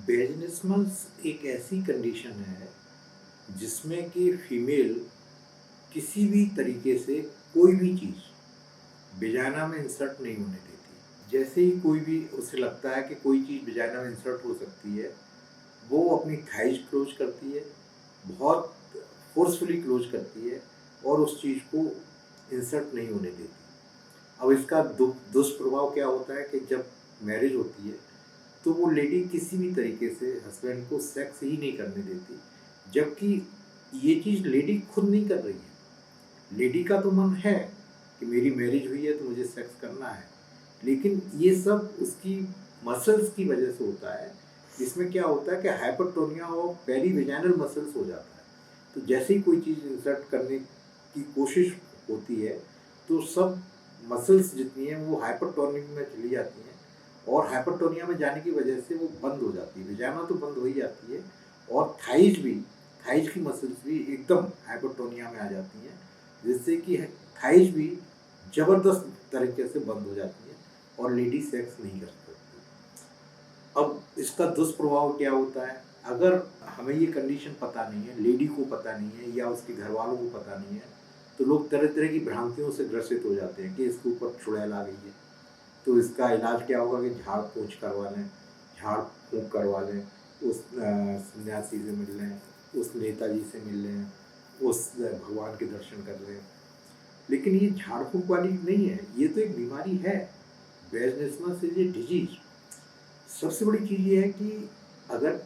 वेजिनिस्मस एक ऐसी कंडीशन है जिसमें कि फीमेल किसी भी तरीके से कोई भी चीज़ वेजाइना में इंसर्ट नहीं होने देती। जैसे ही कोई भी उसे लगता है कि कोई चीज़ वेजाइना में इंसर्ट हो सकती है, वो अपनी थाइज़ क्लोज़ करती है, बहुत फ़ोर्सफुली क्लोज़ करती है और उस चीज़ को इंसर्ट नहीं होने देती। अब इसका दुष्प्रभाव क्या होता है कि जब मैरिज होती है, तो वो लेडी किसी भी तरीके से हस्बैंड को सेक्स ही नहीं करने देती, जबकि ये चीज़ लेडी खुद नहीं कर रही है। लेडी का तो मन है कि मेरी मैरिज हुई है तो मुझे सेक्स करना है, लेकिन ये सब उसकी मसल्स की वजह से होता है। इसमें क्या होता है कि हाइपरटोनिया और पेरीवेजाइनल मसल्स हो जाता है। तो जैसे ही कोई चीज़ इंसर्ट करने की कोशिश होती है, तो सब मसल्स जितनी हैं वो हाइपरटोनिक में चली जाती हैं और हाइपरटोनिया में जाने की वजह से वो बंद हो जाती है। वेजाइना तो बंद हो ही जाती है और थाइज़ की मसल्स भी एकदम हाइपरटोनिया में आ जाती हैं, जिससे कि थाइज़ भी ज़बरदस्त तरीके से बंद हो जाती हैं और लेडी सेक्स नहीं कर सकती। अब इसका दुष्प्रभाव क्या होता है? अगर हमें ये कंडीशन पता नहीं है, लेडी को पता नहीं है या उसके घरवालों को पता नहीं है, तो लोग तरह-तरह की भ्रांतियों से ग्रसित हो जाते हैं कि इसके ऊपर चुड़ैल आ गई है। तो इसका इलाज क्या होगा कि झाड़-पोंछ करवा लें, झाड़-फूँक करवा लें, उस सन्यासी से मिल लें, उस नेताजी से मिल लें, उस भगवान के दर्शन कर लें। लेकिन ये झाड़-फूँक वाली नहीं है, ये तो एक बीमारी है। वेजिनिस्मस इज़ ए डिजीज़। सबसे बड़ी चीज़ ये है कि अगर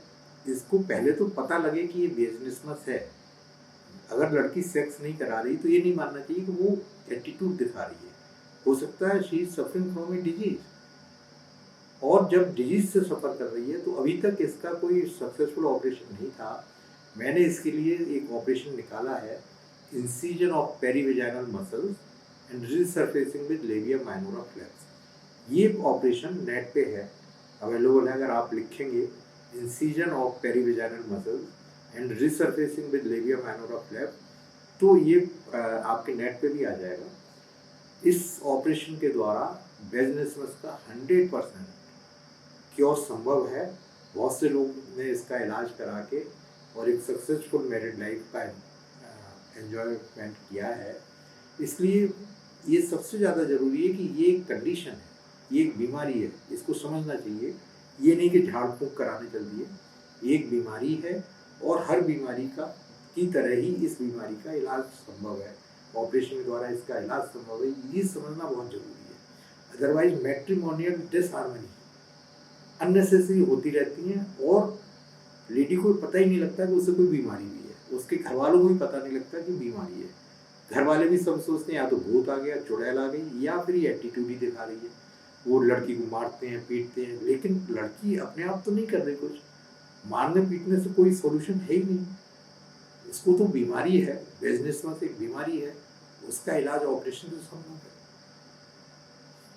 इसको पहले तो पता लगे कि ये वेजिनिस्मस है। अगर लड़की सेक्स नहीं करा रही तो ये नहीं मानना चाहिए कि वो एटीट्यूड दिखा रही है। हो सकता है she is suffering from A disease. और जब डिजीज़ से सफ़र कर रही है तो अभी तक इसका कोई सक्सेसफुल ऑपरेशन नहीं था। मैंने इसके लिए एक ऑपरेशन निकाला है, incision of perivaginal muscles and resurfacing with labium minora flaps. ये ऑपरेशन नेट पे है, अवेलेबल है। अगर आप लिखेंगे incision of perivaginal muscles and resurfacing with labium minora flap, तो ये आपके नेट पे भी आ जाएगा। इस ऑपरेशन के द्वारा वेजिनिस्मस का 100% क्योर संभव है। बहुत से लोग ने इसका इलाज करा के और एक सक्सेसफुल मैरिड लाइफ का एन्जॉयमेंट किया है। इसलिए ये सबसे ज़्यादा ज़रूरी है कि ये एक कंडीशन है, ये एक बीमारी है, इसको समझना चाहिए। ये नहीं कि झाड़-फूँक कराने चल दिए, ये एक बीमारी है और हर बीमारी का की तरह ही इस बीमारी का इलाज संभव है। ऑपरेशन के द्वारा इसका इलाज संभव है, ये समझना बहुत ज़रूरी है। अदरवाइज़ मैट्रिमोनियल डिसहार्मनी अननेसेसरी होती रहती हैं और लेडी को पता ही नहीं लगता कि उसे कोई बीमारी भी है। उसके घरवालों को भी पता नहीं लगता कि बीमारी है। घरवाले भी सब सोचते हैं या तो भूत आ गया, चुड़ैल आ गई या फिर ये एटीट्यूड ही दिखा रही है। वो लड़की को मारते हैं, पीटते हैं, लेकिन लड़की अपने आप तो नहीं कर रही कुछ। मारने-पीटने से कोई सॉल्यूशन है ही नहीं। इसको तो बीमारी है, वेजिनिस्मस एक बीमारी है, उसका इलाज ऑपरेशन से संभव है।